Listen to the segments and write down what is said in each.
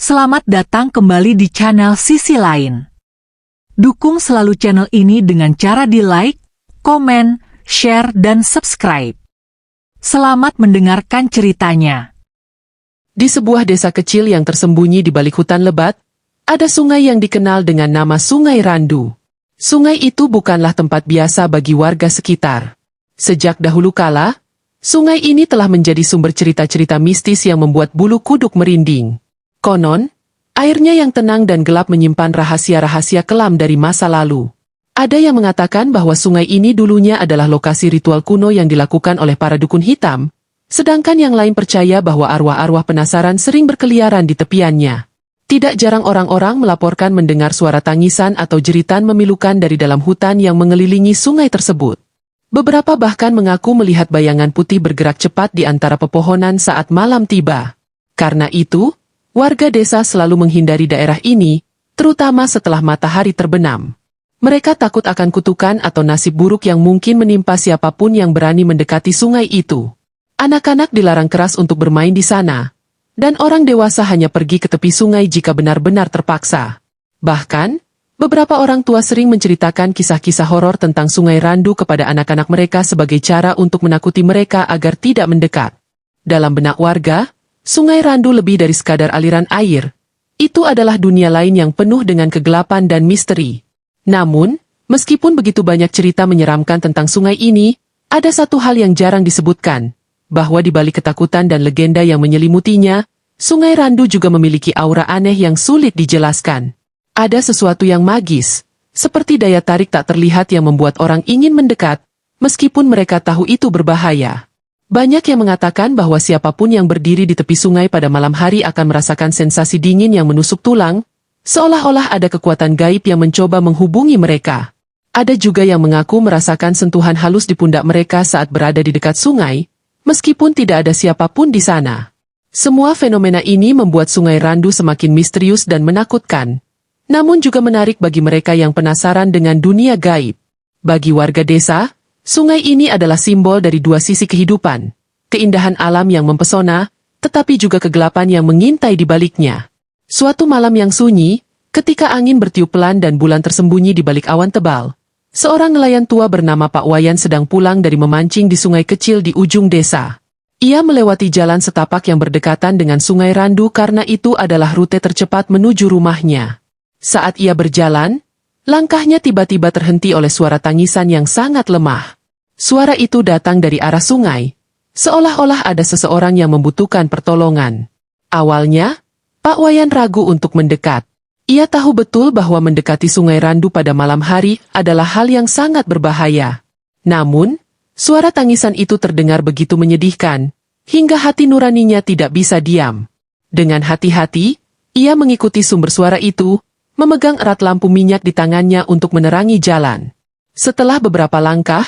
Selamat datang kembali di channel Sisi Lain. Dukung selalu channel ini dengan cara di like, komen, share, dan subscribe. Selamat mendengarkan ceritanya. Di sebuah desa kecil yang tersembunyi di balik hutan lebat, ada sungai yang dikenal dengan nama Sungai Randu. Sungai itu bukanlah tempat biasa bagi warga sekitar. Sejak dahulu kala, sungai ini telah menjadi sumber cerita-cerita mistis yang membuat bulu kuduk merinding. Konon, airnya yang tenang dan gelap menyimpan rahasia-rahasia kelam dari masa lalu. Ada yang mengatakan bahwa sungai ini dulunya adalah lokasi ritual kuno yang dilakukan oleh para dukun hitam, sedangkan yang lain percaya bahwa arwah-arwah penasaran sering berkeliaran di tepiannya. Tidak jarang orang-orang melaporkan mendengar suara tangisan atau jeritan memilukan dari dalam hutan yang mengelilingi sungai tersebut. Beberapa bahkan mengaku melihat bayangan putih bergerak cepat di antara pepohonan saat malam tiba. Karena itu, warga desa selalu menghindari daerah ini, terutama setelah matahari terbenam. Mereka takut akan kutukan atau nasib buruk yang mungkin menimpa siapapun yang berani mendekati sungai itu. Anak-anak dilarang keras untuk bermain di sana, dan orang dewasa hanya pergi ke tepi sungai jika benar-benar terpaksa. Bahkan, beberapa orang tua sering menceritakan kisah-kisah horor tentang Sungai Randu kepada anak-anak mereka sebagai cara untuk menakuti mereka agar tidak mendekat. Dalam benak warga, Sungai Randu lebih dari sekadar aliran air. Itu adalah dunia lain yang penuh dengan kegelapan dan misteri. Namun, meskipun begitu banyak cerita menyeramkan tentang sungai ini, ada satu hal yang jarang disebutkan, bahwa di balik ketakutan dan legenda yang menyelimutinya, Sungai Randu juga memiliki aura aneh yang sulit dijelaskan. Ada sesuatu yang magis, seperti daya tarik tak terlihat yang membuat orang ingin mendekat, meskipun mereka tahu itu berbahaya. Banyak yang mengatakan bahwa siapapun yang berdiri di tepi sungai pada malam hari akan merasakan sensasi dingin yang menusuk tulang, seolah-olah ada kekuatan gaib yang mencoba menghubungi mereka. Ada juga yang mengaku merasakan sentuhan halus di pundak mereka saat berada di dekat sungai, meskipun tidak ada siapapun di sana. Semua fenomena ini membuat Sungai Randu semakin misterius dan menakutkan, namun juga menarik bagi mereka yang penasaran dengan dunia gaib. Bagi warga desa, sungai ini adalah simbol dari dua sisi kehidupan, keindahan alam yang mempesona, tetapi juga kegelapan yang mengintai di baliknya. Suatu malam yang sunyi, ketika angin bertiup pelan dan bulan tersembunyi di balik awan tebal, seorang nelayan tua bernama Pak Wayan sedang pulang dari memancing di sungai kecil di ujung desa. Ia melewati jalan setapak yang berdekatan dengan Sungai Randu karena itu adalah rute tercepat menuju rumahnya. Saat ia berjalan, langkahnya tiba-tiba terhenti oleh suara tangisan yang sangat lemah. Suara itu datang dari arah sungai, seolah-olah ada seseorang yang membutuhkan pertolongan. Awalnya, Pak Wayan ragu untuk mendekat. Ia tahu betul bahwa mendekati Sungai Randu pada malam hari adalah hal yang sangat berbahaya. Namun, suara tangisan itu terdengar begitu menyedihkan, hingga hati nuraninya tidak bisa diam. Dengan hati-hati, ia mengikuti sumber suara itu, memegang erat lampu minyak di tangannya untuk menerangi jalan. Setelah beberapa langkah,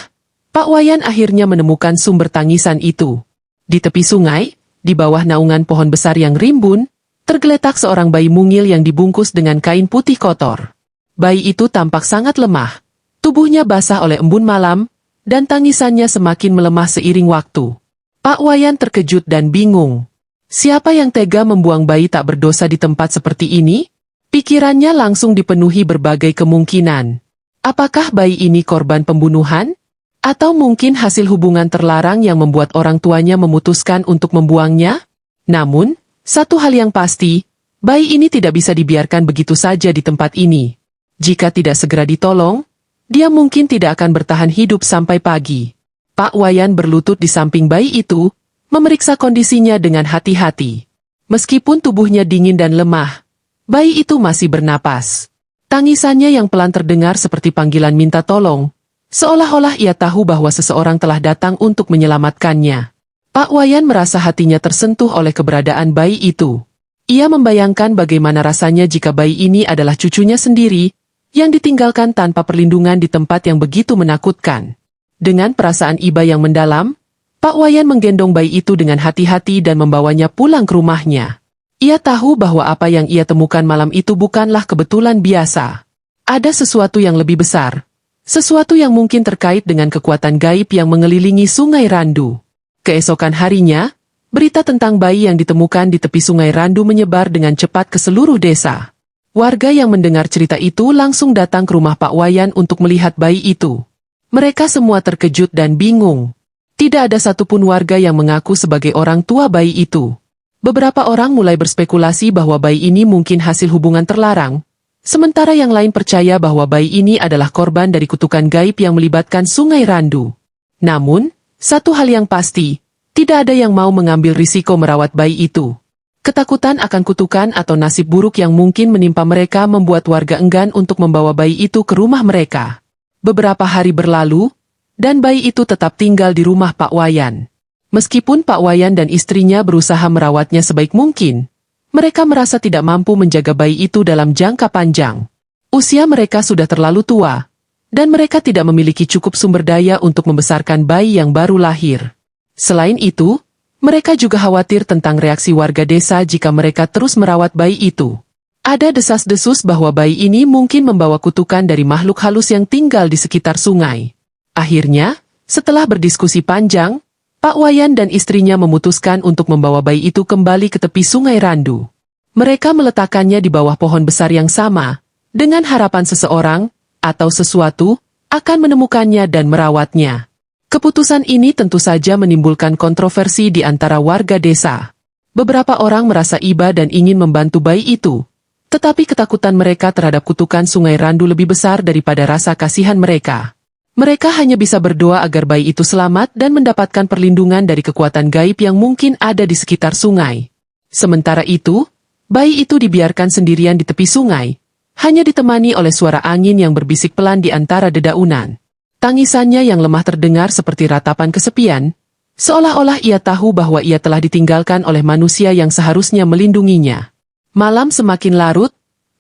Pak Wayan akhirnya menemukan sumber tangisan itu. Di tepi sungai, di bawah naungan pohon besar yang rimbun, tergeletak seorang bayi mungil yang dibungkus dengan kain putih kotor. Bayi itu tampak sangat lemah, tubuhnya basah oleh embun malam, dan tangisannya semakin melemah seiring waktu. Pak Wayan terkejut dan bingung. Siapa yang tega membuang bayi tak berdosa di tempat seperti ini? Pikirannya langsung dipenuhi berbagai kemungkinan. Apakah bayi ini korban pembunuhan? Atau mungkin hasil hubungan terlarang yang membuat orang tuanya memutuskan untuk membuangnya? Namun, satu hal yang pasti, bayi ini tidak bisa dibiarkan begitu saja di tempat ini. Jika tidak segera ditolong, dia mungkin tidak akan bertahan hidup sampai pagi. Pak Wayan berlutut di samping bayi itu, memeriksa kondisinya dengan hati-hati. Meskipun tubuhnya dingin dan lemah, bayi itu masih bernapas. Tangisannya yang pelan terdengar seperti panggilan minta tolong, seolah-olah ia tahu bahwa seseorang telah datang untuk menyelamatkannya. Pak Wayan merasa hatinya tersentuh oleh keberadaan bayi itu. Ia membayangkan bagaimana rasanya jika bayi ini adalah cucunya sendiri, yang ditinggalkan tanpa perlindungan di tempat yang begitu menakutkan. Dengan perasaan iba yang mendalam, Pak Wayan menggendong bayi itu dengan hati-hati dan membawanya pulang ke rumahnya. Ia tahu bahwa apa yang ia temukan malam itu bukanlah kebetulan biasa. Ada sesuatu yang lebih besar, sesuatu yang mungkin terkait dengan kekuatan gaib yang mengelilingi Sungai Randu. Keesokan harinya, Berita tentang bayi yang ditemukan di tepi Sungai Randu menyebar dengan cepat ke seluruh desa. Warga yang mendengar cerita itu langsung datang ke rumah Pak Wayan untuk melihat bayi itu. Mereka semua terkejut dan bingung. Tidak ada satupun warga yang mengaku sebagai orang tua bayi itu. Beberapa orang mulai berspekulasi bahwa bayi ini mungkin hasil hubungan terlarang, sementara yang lain percaya bahwa bayi ini adalah korban dari kutukan gaib yang melibatkan Sungai Randu. Namun, satu hal yang pasti, tidak ada yang mau mengambil risiko merawat bayi itu. Ketakutan akan kutukan atau nasib buruk yang mungkin menimpa mereka membuat warga enggan untuk membawa bayi itu ke rumah mereka. Beberapa hari berlalu, dan bayi itu tetap tinggal di rumah Pak Wayan. Meskipun Pak Wayan dan istrinya berusaha merawatnya sebaik mungkin, mereka merasa tidak mampu menjaga bayi itu dalam jangka panjang. Usia mereka sudah terlalu tua, dan mereka tidak memiliki cukup sumber daya untuk membesarkan bayi yang baru lahir. Selain itu, mereka juga khawatir tentang reaksi warga desa jika mereka terus merawat bayi itu. Ada desas-desus bahwa bayi ini mungkin membawa kutukan dari makhluk halus yang tinggal di sekitar sungai. Akhirnya, setelah berdiskusi panjang, Pak Wayan dan istrinya memutuskan untuk membawa bayi itu kembali ke tepi Sungai Randu. Mereka meletakkannya di bawah pohon besar yang sama, dengan harapan seseorang, atau sesuatu, akan menemukannya dan merawatnya. Keputusan ini tentu saja menimbulkan kontroversi di antara warga desa. Beberapa orang merasa iba dan ingin membantu bayi itu, tetapi ketakutan mereka terhadap kutukan Sungai Randu lebih besar daripada rasa kasihan mereka. Mereka hanya bisa berdoa agar bayi itu selamat dan mendapatkan perlindungan dari kekuatan gaib yang mungkin ada di sekitar sungai. Sementara itu, bayi itu dibiarkan sendirian di tepi sungai, hanya ditemani oleh suara angin yang berbisik pelan di antara dedaunan. Tangisannya yang lemah terdengar seperti ratapan kesepian, seolah-olah ia tahu bahwa ia telah ditinggalkan oleh manusia yang seharusnya melindunginya. Malam semakin larut,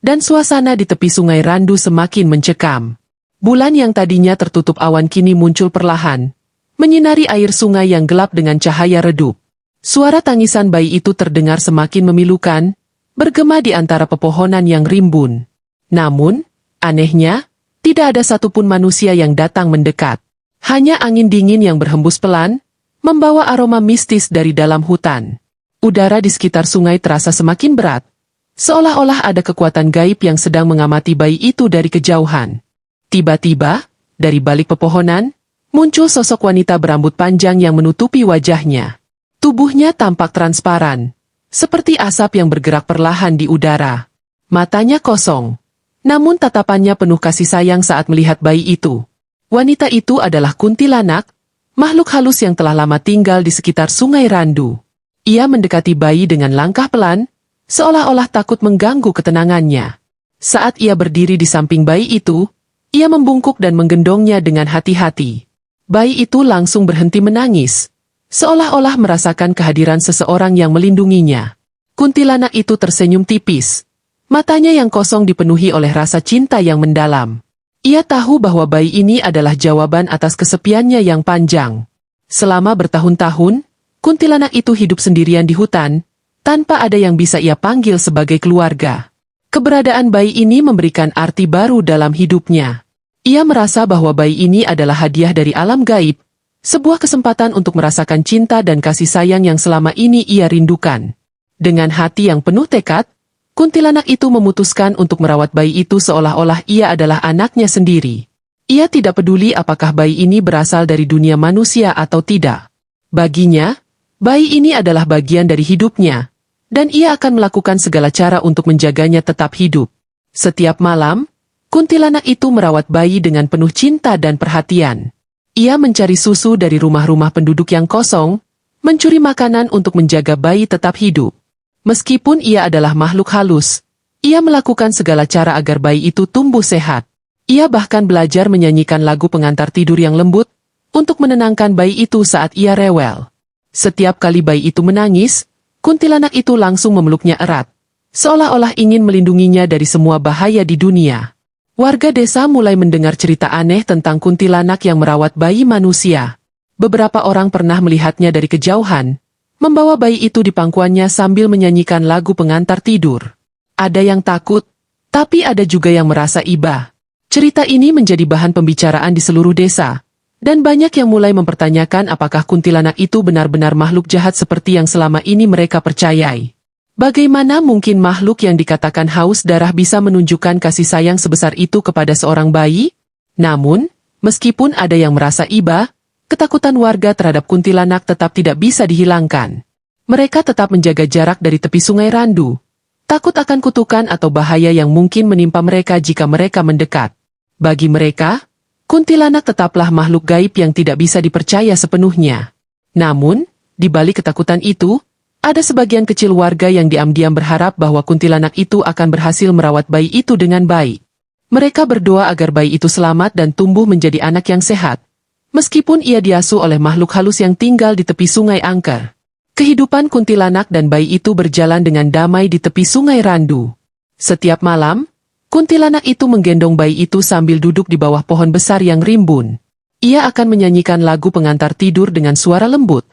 dan suasana di tepi Sungai Randu semakin mencekam. Bulan yang tadinya tertutup awan kini muncul perlahan, menyinari air sungai yang gelap dengan cahaya redup. Suara tangisan bayi itu terdengar semakin memilukan, bergema di antara pepohonan yang rimbun. Namun, anehnya, tidak ada satupun manusia yang datang mendekat. Hanya angin dingin yang berhembus pelan, membawa aroma mistis dari dalam hutan. Udara di sekitar sungai terasa semakin berat, seolah-olah ada kekuatan gaib yang sedang mengamati bayi itu dari kejauhan. Tiba-tiba, dari balik pepohonan, muncul sosok wanita berambut panjang yang menutupi wajahnya. Tubuhnya tampak transparan, seperti asap yang bergerak perlahan di udara. Matanya kosong, namun tatapannya penuh kasih sayang saat melihat bayi itu. Wanita itu adalah kuntilanak, makhluk halus yang telah lama tinggal di sekitar Sungai Randu. Ia mendekati bayi dengan langkah pelan, seolah-olah takut mengganggu ketenangannya. Saat ia berdiri di samping bayi itu, ia membungkuk dan menggendongnya dengan hati-hati. Bayi itu langsung berhenti menangis, seolah-olah merasakan kehadiran seseorang yang melindunginya. Kuntilanak itu tersenyum tipis. Matanya yang kosong dipenuhi oleh rasa cinta yang mendalam. Ia tahu bahwa bayi ini adalah jawaban atas kesepiannya yang panjang. Selama bertahun-tahun, kuntilanak itu hidup sendirian di hutan, tanpa ada yang bisa ia panggil sebagai keluarga. Keberadaan bayi ini memberikan arti baru dalam hidupnya. Ia merasa bahwa bayi ini adalah hadiah dari alam gaib, sebuah kesempatan untuk merasakan cinta dan kasih sayang yang selama ini ia rindukan. Dengan hati yang penuh tekad, kuntilanak itu memutuskan untuk merawat bayi itu seolah-olah ia adalah anaknya sendiri. Ia tidak peduli apakah bayi ini berasal dari dunia manusia atau tidak. Baginya, bayi ini adalah bagian dari hidupnya, dan ia akan melakukan segala cara untuk menjaganya tetap hidup. Setiap malam, kuntilanak itu merawat bayi dengan penuh cinta dan perhatian. Ia mencari susu dari rumah-rumah penduduk yang kosong, mencuri makanan untuk menjaga bayi tetap hidup. Meskipun ia adalah makhluk halus, ia melakukan segala cara agar bayi itu tumbuh sehat. Ia bahkan belajar menyanyikan lagu pengantar tidur yang lembut, untuk menenangkan bayi itu saat ia rewel. Setiap kali bayi itu menangis, kuntilanak itu langsung memeluknya erat, seolah-olah ingin melindunginya dari semua bahaya di dunia. Warga desa mulai mendengar cerita aneh tentang kuntilanak yang merawat bayi manusia. Beberapa orang pernah melihatnya dari kejauhan, membawa bayi itu di pangkuannya sambil menyanyikan lagu pengantar tidur. Ada yang takut, tapi ada juga yang merasa iba. Cerita ini menjadi bahan pembicaraan di seluruh desa, Dan banyak yang mulai mempertanyakan apakah kuntilanak itu benar-benar makhluk jahat seperti yang selama ini mereka percayai. Bagaimana mungkin makhluk yang dikatakan haus darah bisa menunjukkan kasih sayang sebesar itu kepada seorang bayi? Namun, meskipun ada yang merasa iba, ketakutan warga terhadap kuntilanak tetap tidak bisa dihilangkan. Mereka tetap menjaga jarak dari tepi Sungai Randu, takut akan kutukan atau bahaya yang mungkin menimpa mereka jika mereka mendekat. Bagi mereka, kuntilanak tetaplah makhluk gaib yang tidak bisa dipercaya sepenuhnya. Namun, di balik ketakutan itu, ada sebagian kecil warga yang diam-diam berharap bahwa kuntilanak itu akan berhasil merawat bayi itu dengan baik. Mereka berdoa agar bayi itu selamat dan tumbuh menjadi anak yang sehat, meskipun ia diasuh oleh makhluk halus yang tinggal di tepi Sungai Angker. Kehidupan kuntilanak dan bayi itu berjalan dengan damai di tepi Sungai Randu. Setiap malam, kuntilanak itu menggendong bayi itu sambil duduk di bawah pohon besar yang rimbun. Ia akan menyanyikan lagu pengantar tidur dengan suara lembut,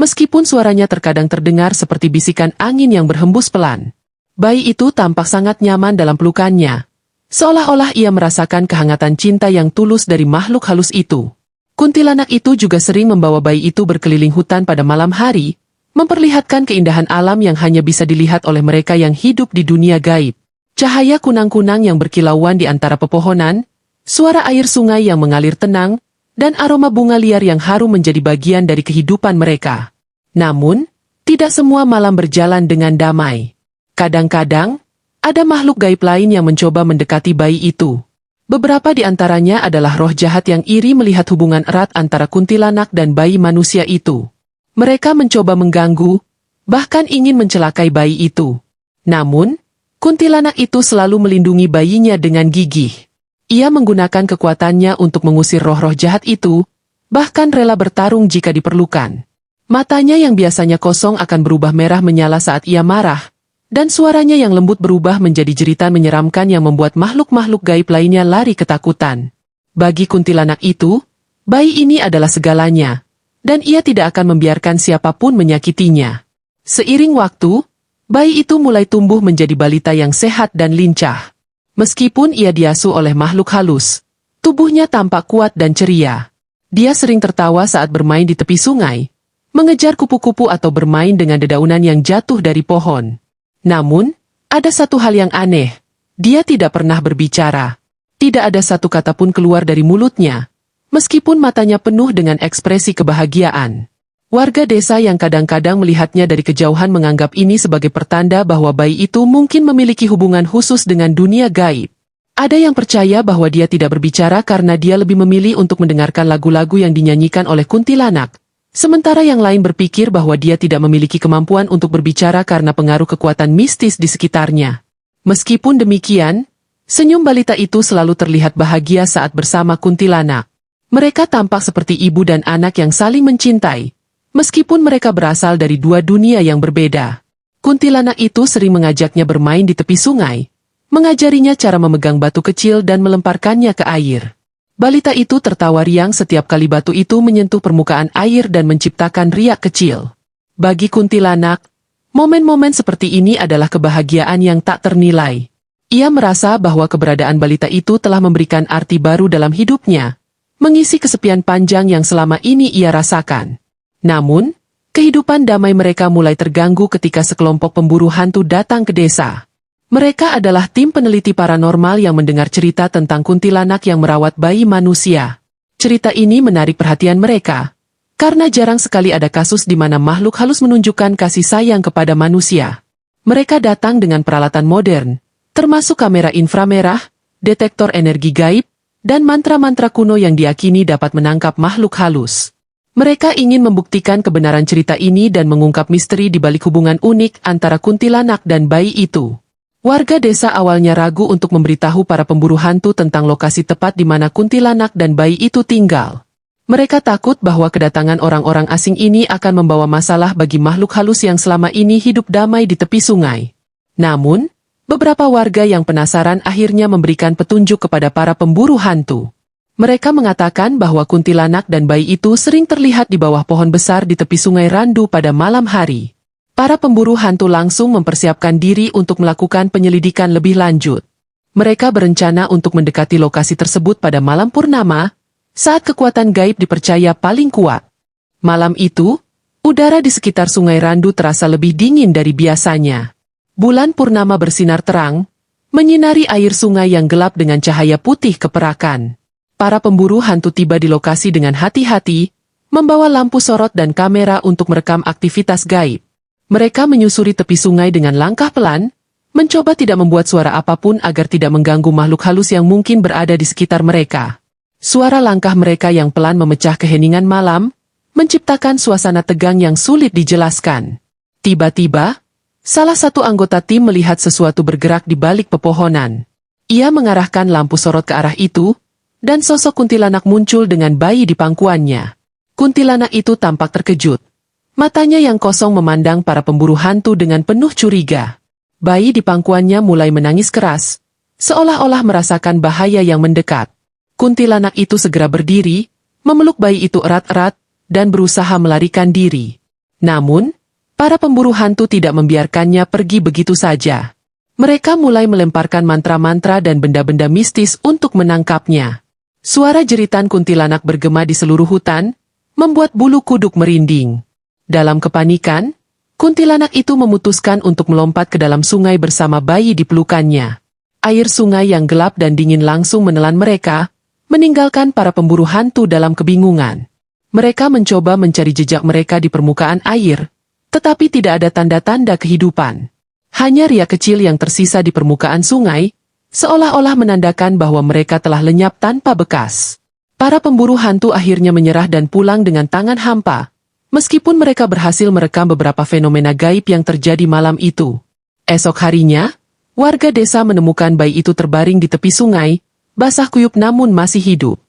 meskipun suaranya terkadang terdengar seperti bisikan angin yang berhembus pelan. Bayi itu tampak sangat nyaman dalam pelukannya, seolah-olah ia merasakan kehangatan cinta yang tulus dari makhluk halus itu. Kuntilanak itu juga sering membawa bayi itu berkeliling hutan pada malam hari, memperlihatkan keindahan alam yang hanya bisa dilihat oleh mereka yang hidup di dunia gaib. Cahaya kunang-kunang yang berkilauan di antara pepohonan, suara air sungai yang mengalir tenang, dan aroma bunga liar yang harum menjadi bagian dari kehidupan mereka. Namun, tidak semua malam berjalan dengan damai. Kadang-kadang, ada makhluk gaib lain yang mencoba mendekati bayi itu. Beberapa di antaranya adalah roh jahat yang iri melihat hubungan erat antara kuntilanak dan bayi manusia itu. Mereka mencoba mengganggu, bahkan ingin mencelakai bayi itu. Namun, kuntilanak itu selalu melindungi bayinya dengan gigih. Ia menggunakan kekuatannya untuk mengusir roh-roh jahat itu, bahkan rela bertarung jika diperlukan. Matanya yang biasanya kosong akan berubah merah menyala saat ia marah, dan suaranya yang lembut berubah menjadi jeritan menyeramkan yang membuat makhluk-makhluk gaib lainnya lari ketakutan. Bagi kuntilanak itu, bayi ini adalah segalanya, dan ia tidak akan membiarkan siapapun menyakitinya. Seiring waktu, bayi itu mulai tumbuh menjadi balita yang sehat dan lincah. Meskipun ia diasuh oleh makhluk halus, tubuhnya tampak kuat dan ceria. Dia sering tertawa saat bermain di tepi sungai, mengejar kupu-kupu atau bermain dengan dedaunan yang jatuh dari pohon. Namun, ada satu hal yang aneh. Dia tidak pernah berbicara. Tidak ada satu kata pun keluar dari mulutnya, meskipun matanya penuh dengan ekspresi kebahagiaan. Warga desa yang kadang-kadang melihatnya dari kejauhan menganggap ini sebagai pertanda bahwa bayi itu mungkin memiliki hubungan khusus dengan dunia gaib. Ada yang percaya bahwa dia tidak berbicara karena dia lebih memilih untuk mendengarkan lagu-lagu yang dinyanyikan oleh kuntilanak, sementara yang lain berpikir bahwa dia tidak memiliki kemampuan untuk berbicara karena pengaruh kekuatan mistis di sekitarnya. Meskipun demikian, senyum balita itu selalu terlihat bahagia saat bersama kuntilanak. Mereka tampak seperti ibu dan anak yang saling mencintai, meskipun mereka berasal dari dua dunia yang berbeda. Kuntilanak itu sering mengajaknya bermain di tepi sungai, mengajarinya cara memegang batu kecil dan melemparkannya ke air. Balita itu tertawa riang setiap kali batu itu menyentuh permukaan air dan menciptakan riak kecil. Bagi kuntilanak, momen-momen seperti ini adalah kebahagiaan yang tak ternilai. Ia merasa bahwa keberadaan balita itu telah memberikan arti baru dalam hidupnya, mengisi kesepian panjang yang selama ini ia rasakan. Namun, kehidupan damai mereka mulai terganggu ketika sekelompok pemburu hantu datang ke desa. Mereka adalah tim peneliti paranormal yang mendengar cerita tentang kuntilanak yang merawat bayi manusia. Cerita ini menarik perhatian mereka, karena jarang sekali ada kasus di mana makhluk halus menunjukkan kasih sayang kepada manusia. Mereka datang dengan peralatan modern, termasuk kamera inframerah, detektor energi gaib, dan mantra-mantra kuno yang diyakini dapat menangkap makhluk halus. Mereka ingin membuktikan kebenaran cerita ini dan mengungkap misteri di balik hubungan unik antara kuntilanak dan bayi itu. Warga desa awalnya ragu untuk memberitahu para pemburu hantu tentang lokasi tepat di mana kuntilanak dan bayi itu tinggal. Mereka takut bahwa kedatangan orang-orang asing ini akan membawa masalah bagi makhluk halus yang selama ini hidup damai di tepi sungai. Namun, beberapa warga yang penasaran akhirnya memberikan petunjuk kepada para pemburu hantu. Mereka mengatakan bahwa kuntilanak dan bayi itu sering terlihat di bawah pohon besar di tepi Sungai Randu pada malam hari. Para pemburu hantu langsung mempersiapkan diri untuk melakukan penyelidikan lebih lanjut. Mereka berencana untuk mendekati lokasi tersebut pada malam purnama, saat kekuatan gaib dipercaya paling kuat. Malam itu, udara di sekitar Sungai Randu terasa lebih dingin dari biasanya. Bulan purnama bersinar terang, menyinari air sungai yang gelap dengan cahaya putih keperakan. Para pemburu hantu tiba di lokasi dengan hati-hati, membawa lampu sorot dan kamera untuk merekam aktivitas gaib. Mereka menyusuri tepi sungai dengan langkah pelan, mencoba tidak membuat suara apapun agar tidak mengganggu makhluk halus yang mungkin berada di sekitar mereka. Suara langkah mereka yang pelan memecah keheningan malam, menciptakan suasana tegang yang sulit dijelaskan. Tiba-tiba, salah satu anggota tim melihat sesuatu bergerak di balik pepohonan. Ia mengarahkan lampu sorot ke arah itu, dan sosok kuntilanak muncul dengan bayi di pangkuannya. Kuntilanak itu tampak terkejut. Matanya yang kosong memandang para pemburu hantu dengan penuh curiga. Bayi di pangkuannya mulai menangis keras, seolah-olah merasakan bahaya yang mendekat. Kuntilanak itu segera berdiri, memeluk bayi itu erat-erat, dan berusaha melarikan diri. Namun, para pemburu hantu tidak membiarkannya pergi begitu saja. Mereka mulai melemparkan mantra-mantra dan benda-benda mistis untuk menangkapnya. Suara jeritan kuntilanak bergema di seluruh hutan, membuat bulu kuduk merinding. Dalam kepanikan, kuntilanak itu memutuskan untuk melompat ke dalam sungai bersama bayi di pelukannya. Air sungai yang gelap dan dingin langsung menelan mereka, meninggalkan para pemburu hantu dalam kebingungan. Mereka mencoba mencari jejak mereka di permukaan air, tetapi tidak ada tanda-tanda kehidupan. Hanya riak kecil yang tersisa di permukaan sungai, seolah-olah menandakan bahwa mereka telah lenyap tanpa bekas. Para pemburu hantu akhirnya menyerah dan pulang dengan tangan hampa, meskipun mereka berhasil merekam beberapa fenomena gaib yang terjadi malam itu. Esok harinya, warga desa menemukan bayi itu terbaring di tepi sungai, basah kuyup namun masih hidup.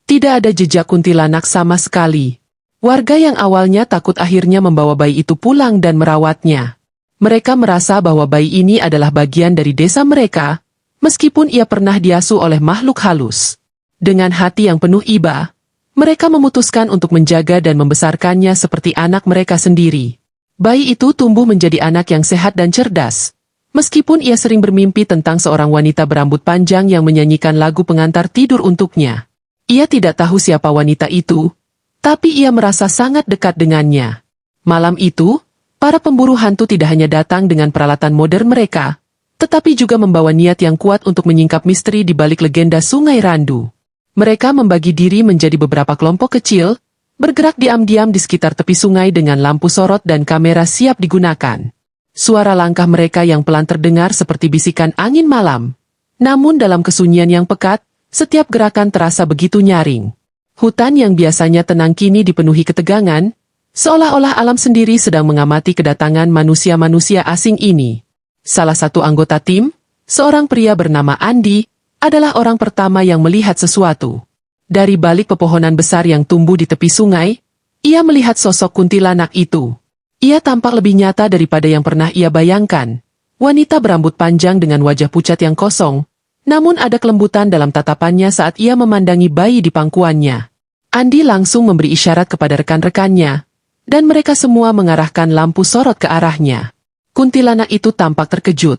Tidak ada jejak kuntilanak sama sekali. Warga yang awalnya takut akhirnya membawa bayi itu pulang dan merawatnya. Mereka merasa bahwa bayi ini adalah bagian dari desa mereka, meskipun ia pernah diasuh oleh makhluk halus. Dengan hati yang penuh iba, mereka memutuskan untuk menjaga dan membesarkannya seperti anak mereka sendiri. Bayi itu tumbuh menjadi anak yang sehat dan cerdas, meskipun ia sering bermimpi tentang seorang wanita berambut panjang yang menyanyikan lagu pengantar tidur untuknya. Ia tidak tahu siapa wanita itu, tapi ia merasa sangat dekat dengannya. Malam itu, para pemburu hantu tidak hanya datang dengan peralatan modern mereka, tetapi juga membawa niat yang kuat untuk menyingkap misteri di balik legenda Sungai Randu. Mereka membagi diri menjadi beberapa kelompok kecil, bergerak diam-diam di sekitar tepi sungai dengan lampu sorot dan kamera siap digunakan. Suara langkah mereka yang pelan terdengar seperti bisikan angin malam. Namun dalam kesunyian yang pekat, setiap gerakan terasa begitu nyaring. Hutan yang biasanya tenang kini dipenuhi ketegangan, seolah-olah alam sendiri sedang mengamati kedatangan manusia-manusia asing ini. Salah satu anggota tim, seorang pria bernama Andi, adalah orang pertama yang melihat sesuatu. Dari balik pepohonan besar yang tumbuh di tepi sungai, ia melihat sosok kuntilanak itu. Ia tampak lebih nyata daripada yang pernah ia bayangkan. Wanita berambut panjang dengan wajah pucat yang kosong, namun ada kelembutan dalam tatapannya saat ia memandangi bayi di pangkuannya. Andi langsung memberi isyarat kepada rekan-rekannya, dan mereka semua mengarahkan lampu sorot ke arahnya. Kuntilanak itu tampak terkejut.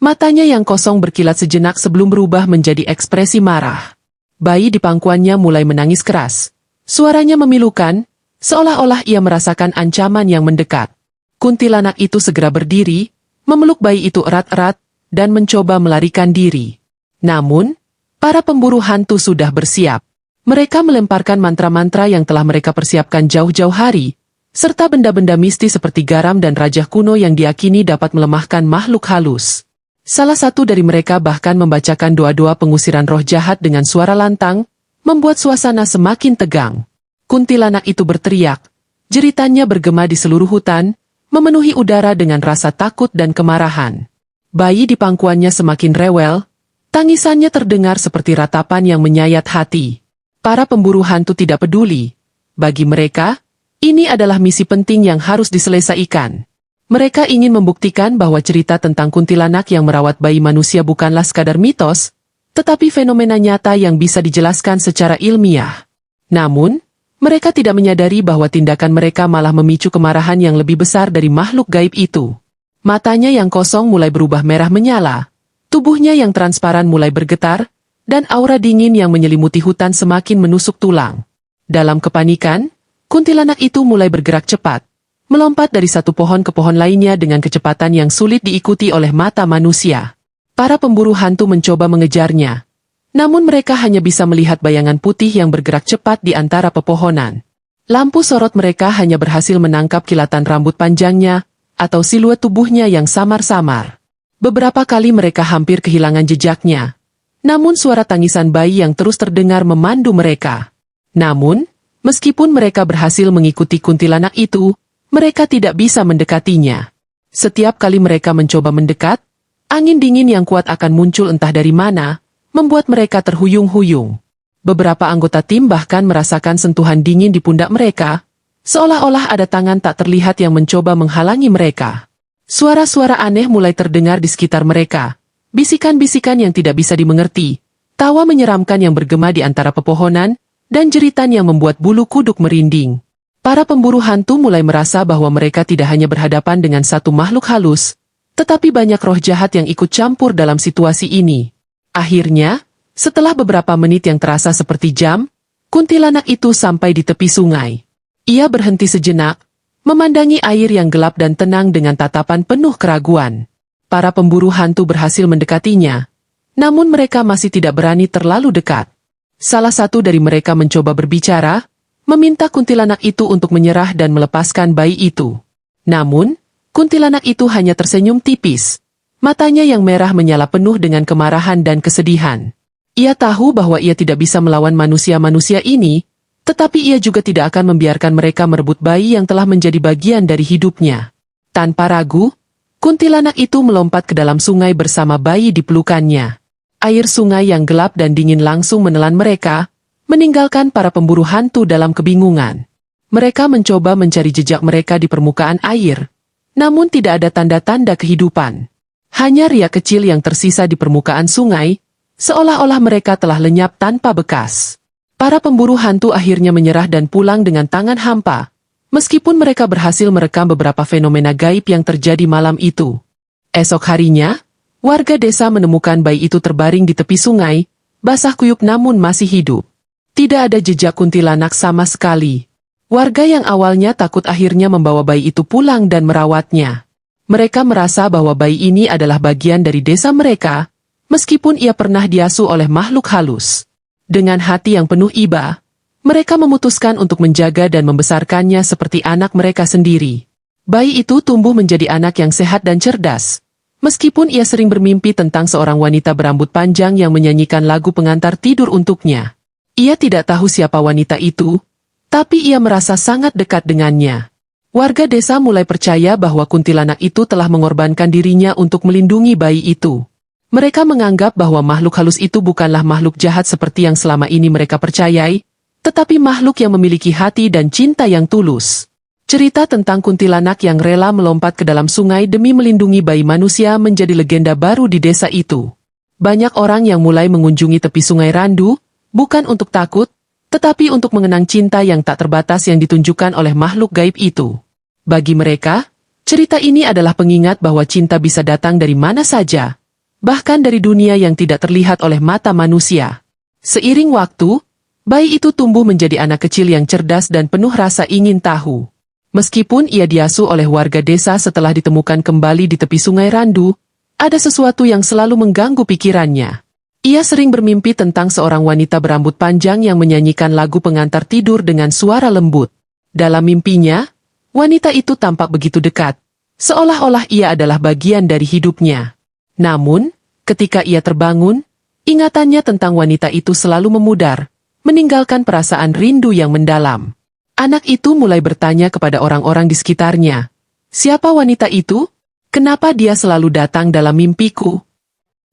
Matanya yang kosong berkilat sejenak sebelum berubah menjadi ekspresi marah. Bayi di pangkuannya mulai menangis keras. Suaranya memilukan, seolah-olah ia merasakan ancaman yang mendekat. Kuntilanak itu segera berdiri, memeluk bayi itu erat-erat, dan mencoba melarikan diri. Namun, para pemburu hantu sudah bersiap. Mereka melemparkan mantra-mantra yang telah mereka persiapkan jauh-jauh hari, serta benda-benda mistis seperti garam dan rajah kuno yang diyakini dapat melemahkan makhluk halus. Salah satu dari mereka bahkan membacakan doa-doa pengusiran roh jahat dengan suara lantang, membuat suasana semakin tegang. Kuntilanak itu berteriak, jeritannya bergema di seluruh hutan, memenuhi udara dengan rasa takut dan kemarahan. Bayi di pangkuannya semakin rewel, tangisannya terdengar seperti ratapan yang menyayat hati. Para pemburu hantu tidak peduli. Bagi mereka, ini adalah misi penting yang harus diselesaikan. Mereka ingin membuktikan bahwa cerita tentang kuntilanak yang merawat bayi manusia bukanlah sekadar mitos, tetapi fenomena nyata yang bisa dijelaskan secara ilmiah. Namun, mereka tidak menyadari bahwa tindakan mereka malah memicu kemarahan yang lebih besar dari makhluk gaib itu. Matanya yang kosong mulai berubah merah menyala, tubuhnya yang transparan mulai bergetar, dan aura dingin yang menyelimuti hutan semakin menusuk tulang. Dalam kepanikan, kuntilanak itu mulai bergerak cepat, melompat dari satu pohon ke pohon lainnya dengan kecepatan yang sulit diikuti oleh mata manusia. Para pemburu hantu mencoba mengejarnya, namun mereka hanya bisa melihat bayangan putih yang bergerak cepat di antara pepohonan. Lampu sorot mereka hanya berhasil menangkap kilatan rambut panjangnya, atau siluet tubuhnya yang samar-samar. Beberapa kali mereka hampir kehilangan jejaknya. Namun suara tangisan bayi yang terus terdengar memandu mereka. Namun, meskipun mereka berhasil mengikuti kuntilanak itu, mereka tidak bisa mendekatinya. Setiap kali mereka mencoba mendekat, angin dingin yang kuat akan muncul entah dari mana, membuat mereka terhuyung-huyung. Beberapa anggota tim bahkan merasakan sentuhan dingin di pundak mereka, seolah-olah ada tangan tak terlihat yang mencoba menghalangi mereka. Suara-suara aneh mulai terdengar di sekitar mereka. Bisikan-bisikan yang tidak bisa dimengerti, tawa menyeramkan yang bergema di antara pepohonan, dan jeritan yang membuat bulu kuduk merinding. Para pemburu hantu mulai merasa bahwa mereka tidak hanya berhadapan dengan satu makhluk halus, tetapi banyak roh jahat yang ikut campur dalam situasi ini. Akhirnya, setelah beberapa menit yang terasa seperti jam, kuntilanak itu sampai di tepi sungai. Ia berhenti sejenak, memandangi air yang gelap dan tenang dengan tatapan penuh keraguan. Para pemburu hantu berhasil mendekatinya, namun mereka masih tidak berani terlalu dekat. Salah satu dari mereka mencoba berbicara, meminta kuntilanak itu untuk menyerah dan melepaskan bayi itu. Namun, kuntilanak itu hanya tersenyum tipis. Matanya yang merah menyala penuh dengan kemarahan dan kesedihan. Ia tahu bahwa ia tidak bisa melawan manusia-manusia ini, tetapi ia juga tidak akan membiarkan mereka merebut bayi yang telah menjadi bagian dari hidupnya. Tanpa ragu, kuntilanak itu melompat ke dalam sungai bersama bayi di pelukannya. Air sungai yang gelap dan dingin langsung menelan mereka, meninggalkan para pemburu hantu dalam kebingungan. Mereka mencoba mencari jejak mereka di permukaan air, namun tidak ada tanda-tanda kehidupan. Hanya riak kecil yang tersisa di permukaan sungai, seolah-olah mereka telah lenyap tanpa bekas. Para pemburu hantu akhirnya menyerah dan pulang dengan tangan hampa, meskipun mereka berhasil merekam beberapa fenomena gaib yang terjadi malam itu. Esok harinya, warga desa menemukan bayi itu terbaring di tepi sungai, basah kuyup namun masih hidup. Tidak ada jejak kuntilanak sama sekali. Warga yang awalnya takut akhirnya membawa bayi itu pulang dan merawatnya. Mereka merasa bahwa bayi ini adalah bagian dari desa mereka, meskipun ia pernah diasuh oleh makhluk halus. Dengan hati yang penuh iba, mereka memutuskan untuk menjaga dan membesarkannya seperti anak mereka sendiri. Bayi itu tumbuh menjadi anak yang sehat dan cerdas. Meskipun ia sering bermimpi tentang seorang wanita berambut panjang yang menyanyikan lagu pengantar tidur untuknya. Ia tidak tahu siapa wanita itu, tapi ia merasa sangat dekat dengannya. Warga desa mulai percaya bahwa kuntilanak itu telah mengorbankan dirinya untuk melindungi bayi itu. Mereka menganggap bahwa makhluk halus itu bukanlah makhluk jahat seperti yang selama ini mereka percayai, tetapi makhluk yang memiliki hati dan cinta yang tulus. Cerita tentang kuntilanak yang rela melompat ke dalam sungai demi melindungi bayi manusia menjadi legenda baru di desa itu. Banyak orang yang mulai mengunjungi tepi sungai Randu, bukan untuk takut, tetapi untuk mengenang cinta yang tak terbatas yang ditunjukkan oleh makhluk gaib itu. Bagi mereka, cerita ini adalah pengingat bahwa cinta bisa datang dari mana saja, bahkan dari dunia yang tidak terlihat oleh mata manusia. Seiring waktu, bayi itu tumbuh menjadi anak kecil yang cerdas dan penuh rasa ingin tahu. Meskipun ia diasuh oleh warga desa setelah ditemukan kembali di tepi sungai Randu, ada sesuatu yang selalu mengganggu pikirannya. Ia sering bermimpi tentang seorang wanita berambut panjang yang menyanyikan lagu pengantar tidur dengan suara lembut. Dalam mimpinya, wanita itu tampak begitu dekat, seolah-olah ia adalah bagian dari hidupnya. Namun, ketika ia terbangun, ingatannya tentang wanita itu selalu memudar, meninggalkan perasaan rindu yang mendalam. Anak itu mulai bertanya kepada orang-orang di sekitarnya, "Siapa wanita itu? Kenapa dia selalu datang dalam mimpiku?"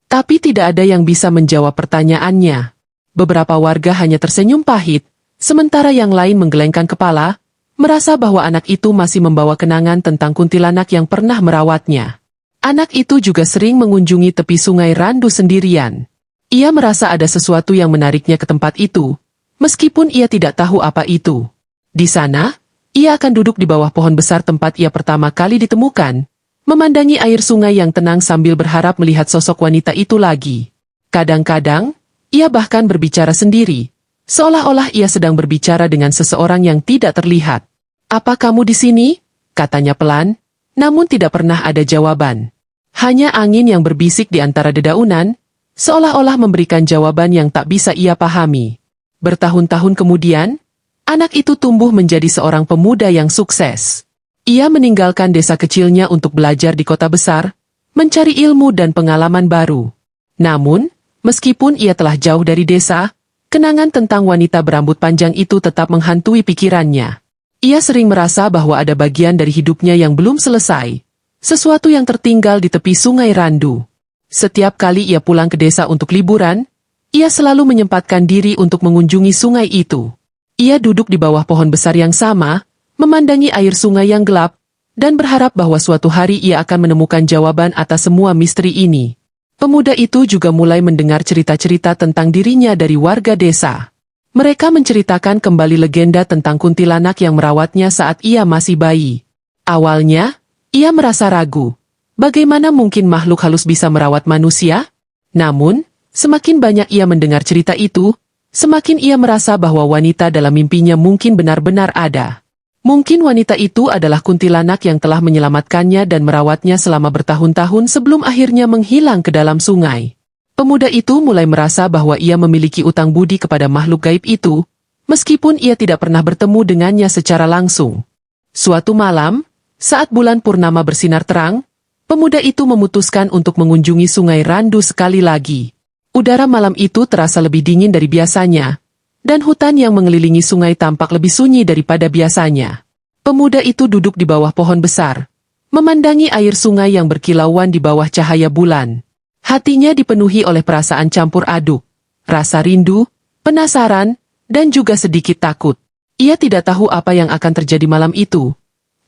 Tapi tidak ada yang bisa menjawab pertanyaannya. Beberapa warga hanya tersenyum pahit, sementara yang lain menggelengkan kepala, merasa bahwa anak itu masih membawa kenangan tentang kuntilanak yang pernah merawatnya. Anak itu juga sering mengunjungi tepi sungai Randu sendirian. Ia merasa ada sesuatu yang menariknya ke tempat itu, meskipun ia tidak tahu apa itu. Di sana, ia akan duduk di bawah pohon besar tempat ia pertama kali ditemukan, memandangi air sungai yang tenang sambil berharap melihat sosok wanita itu lagi. Kadang-kadang, Ia bahkan berbicara sendiri, seolah-olah ia sedang berbicara dengan seseorang yang tidak terlihat. "Apa kamu di sini?" katanya pelan, namun tidak pernah ada jawaban. Hanya angin yang berbisik di antara dedaunan, seolah-olah memberikan jawaban yang tak bisa ia pahami. Bertahun-tahun kemudian, anak itu tumbuh menjadi seorang pemuda yang sukses. Ia meninggalkan desa kecilnya untuk belajar di kota besar, mencari ilmu dan pengalaman baru. Namun, meskipun ia telah jauh dari desa, kenangan tentang wanita berambut panjang itu tetap menghantui pikirannya. Ia sering merasa bahwa ada bagian dari hidupnya yang belum selesai, sesuatu yang tertinggal di tepi Sungai Randu. Setiap kali ia pulang ke desa untuk liburan, ia selalu menyempatkan diri untuk mengunjungi sungai itu. Ia duduk di bawah pohon besar yang sama, memandangi air sungai yang gelap, dan berharap bahwa suatu hari ia akan menemukan jawaban atas semua misteri ini. Pemuda itu juga mulai mendengar cerita-cerita tentang dirinya dari warga desa. Mereka menceritakan kembali legenda tentang kuntilanak yang merawatnya saat ia masih bayi. Awalnya, ia merasa ragu. Bagaimana mungkin makhluk halus bisa merawat manusia? Namun, semakin banyak ia mendengar cerita itu, semakin ia merasa bahwa wanita dalam mimpinya mungkin benar-benar ada. Mungkin wanita itu adalah kuntilanak yang telah menyelamatkannya dan merawatnya selama bertahun-tahun sebelum akhirnya menghilang ke dalam sungai. Pemuda itu mulai merasa bahwa ia memiliki utang budi kepada makhluk gaib itu, meskipun ia tidak pernah bertemu dengannya secara langsung. Suatu malam, saat bulan purnama bersinar terang, pemuda itu memutuskan untuk mengunjungi Sungai Randu sekali lagi. Udara malam itu terasa lebih dingin dari biasanya, dan hutan yang mengelilingi sungai tampak lebih sunyi daripada biasanya. Pemuda itu duduk di bawah pohon besar, memandangi air sungai yang berkilauan di bawah cahaya bulan. Hatinya dipenuhi oleh perasaan campur aduk, rasa rindu, penasaran, dan juga sedikit takut. Ia tidak tahu apa yang akan terjadi malam itu,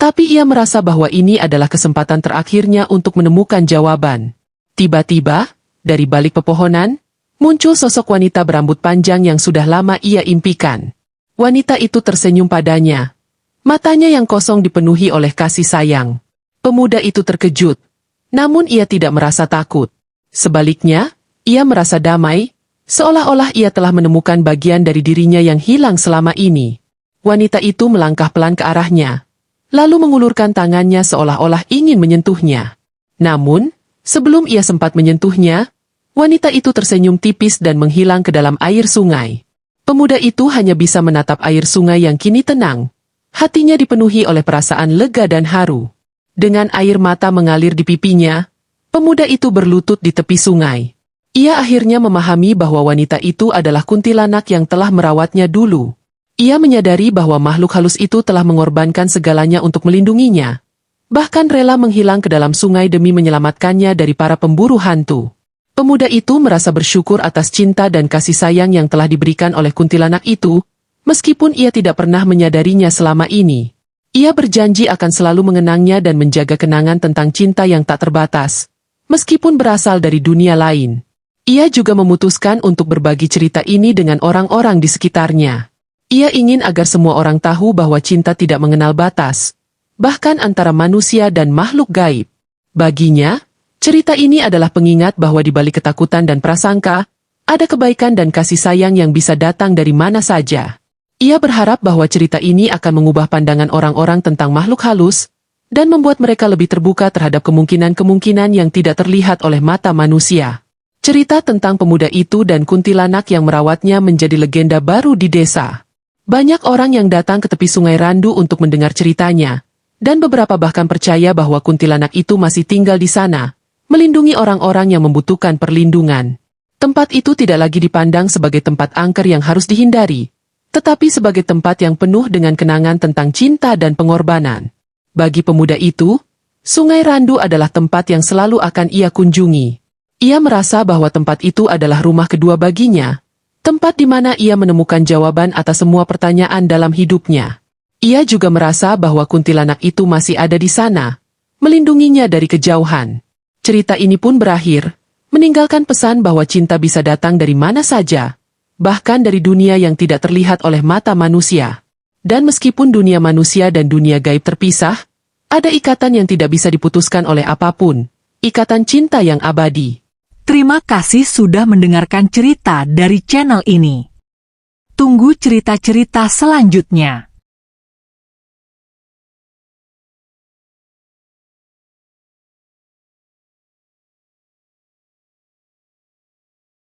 tapi ia merasa bahwa ini adalah kesempatan terakhirnya untuk menemukan jawaban. Tiba-tiba, dari balik pepohonan, muncul sosok wanita berambut panjang yang sudah lama ia impikan. Wanita itu tersenyum padanya. Matanya yang kosong dipenuhi oleh kasih sayang. Pemuda itu terkejut, namun ia tidak merasa takut. Sebaliknya, ia merasa damai, seolah-olah ia telah menemukan bagian dari dirinya yang hilang selama ini. Wanita itu melangkah pelan ke arahnya, lalu mengulurkan tangannya seolah-olah ingin menyentuhnya. Namun, sebelum ia sempat menyentuhnya, wanita itu tersenyum tipis dan menghilang ke dalam air sungai. Pemuda itu hanya bisa menatap air sungai yang kini tenang. Hatinya dipenuhi oleh perasaan lega dan haru. Dengan air mata mengalir di pipinya, pemuda itu berlutut di tepi sungai. Ia akhirnya memahami bahwa wanita itu adalah kuntilanak yang telah merawatnya dulu. Ia menyadari bahwa makhluk halus itu telah mengorbankan segalanya untuk melindunginya. Bahkan rela menghilang ke dalam sungai demi menyelamatkannya dari para pemburu hantu. Pemuda itu merasa bersyukur atas cinta dan kasih sayang yang telah diberikan oleh kuntilanak itu, meskipun ia tidak pernah menyadarinya selama ini. Ia berjanji akan selalu mengenangnya dan menjaga kenangan tentang cinta yang tak terbatas, meskipun berasal dari dunia lain. Ia juga memutuskan untuk berbagi cerita ini dengan orang-orang di sekitarnya. Ia ingin agar semua orang tahu bahwa cinta tidak mengenal batas, bahkan antara manusia dan makhluk gaib. Baginya, cerita ini adalah pengingat bahwa di balik ketakutan dan prasangka, ada kebaikan dan kasih sayang yang bisa datang dari mana saja. Ia berharap bahwa cerita ini akan mengubah pandangan orang-orang tentang makhluk halus, dan membuat mereka lebih terbuka terhadap kemungkinan-kemungkinan yang tidak terlihat oleh mata manusia. Cerita tentang pemuda itu dan kuntilanak yang merawatnya menjadi legenda baru di desa. Banyak orang yang datang ke tepi Sungai Randu untuk mendengar ceritanya, dan beberapa bahkan percaya bahwa kuntilanak itu masih tinggal di sana, melindungi orang-orang yang membutuhkan perlindungan. Tempat itu tidak lagi dipandang sebagai tempat angker yang harus dihindari, tetapi sebagai tempat yang penuh dengan kenangan tentang cinta dan pengorbanan. Bagi pemuda itu, Sungai Randu adalah tempat yang selalu akan ia kunjungi. Ia merasa bahwa tempat itu adalah rumah kedua baginya, tempat di mana ia menemukan jawaban atas semua pertanyaan dalam hidupnya. Ia juga merasa bahwa kuntilanak itu masih ada di sana, melindunginya dari kejauhan. Cerita ini pun berakhir, meninggalkan pesan bahwa cinta bisa datang dari mana saja, bahkan dari dunia yang tidak terlihat oleh mata manusia. Dan meskipun dunia manusia dan dunia gaib terpisah, ada ikatan yang tidak bisa diputuskan oleh apapun, ikatan cinta yang abadi. Terima kasih sudah mendengarkan cerita dari channel ini. Tunggu cerita-cerita selanjutnya.